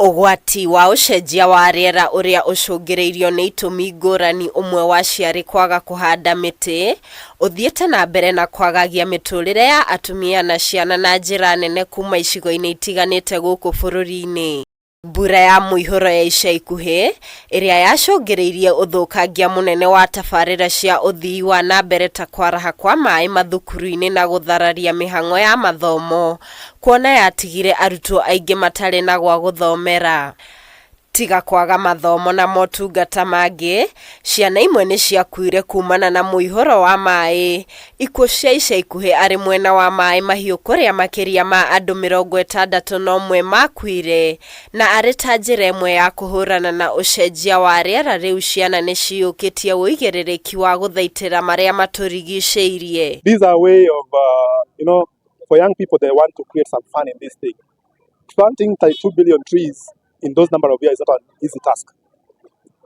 Ugwati wa ucenjia wa riera uria ucungireirio ni itumi ngurani umwe wa ciari kwaga kuhanda miti uthiete na mbere na kwagagia miturire ya atumia na ciana na njira nene kuma icigo-ini itiganite guku bururi-ini. Mbura ya muihuro ya ica ikuhi iria yacungireirie uthukangia munene wa tabarira cia uthii wa na mbere ta kwaraha kwa mai mathukuru-ini na guthararia mihang'o ya mathomo kuona yatigire arutwo aingi matari na gwa guthomera. Tiga kwaga mathomo na motungata mangi, ciana imwe ni ciakuire kumana na muihuro wa mai. Ikuo cia ica ikuhi ari mwena wa mai mahiu kuria makiria ma andu 61 makuire na ari ta njira imwe ya kuhurana na ucenjia wa riera riu ciana ni ciukitie uigiririki wa guthaitira maria maturigiciirie. These are a way of for young people, they want to create some fun in this thing. Planting 32 billion trees in those number of years is not an easy task.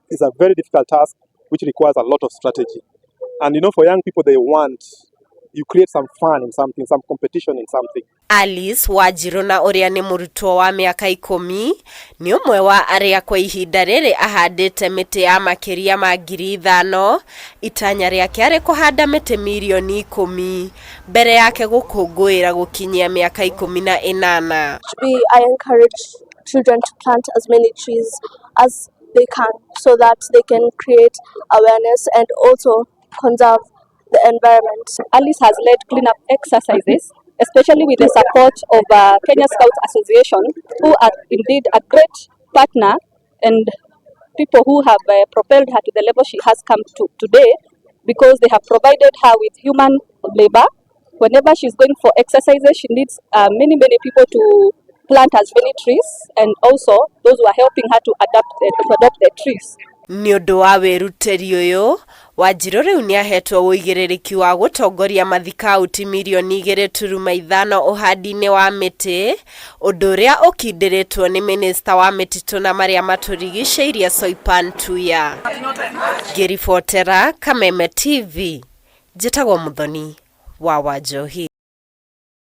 It's a very difficult task which requires a lot of strategy. And for young people, you create some fun in something, some competition in something. Alice WANJIRU na uria ni murutwo wa miaka 10 ni umwe wa aria kwa ihinda riri ahandite miti ya makiria ma 5,000. Itanya riake ari kuhanda miti milioni 10 mbere yake gukunguira gukinyia miaka 18. I encourage children to plant as many trees as they can so that they can create awareness and also conserve the environment. Alice has led cleanup exercises, especially with the support of Kenya Scouts Association, who are indeed a great partner and people who have propelled her to the level she has come to today, because they have provided her with human labor. Whenever she's going for exercises, she needs many people to plant as many trees, and also those who are helping her to adopt the trees. Ni undu wa wiruteri uyu WANJIRU riu ni ahetwo uigiririki wa gutongoria mathikauti milioni 2.5 uhandi-ini wa miti, undu uria ukindiritwo ni minista wa mititu na maria maturigiciirie Soipan Tuya. Ngiribotera Kameme TV, njitagwo Muthoni wa Wanjohi.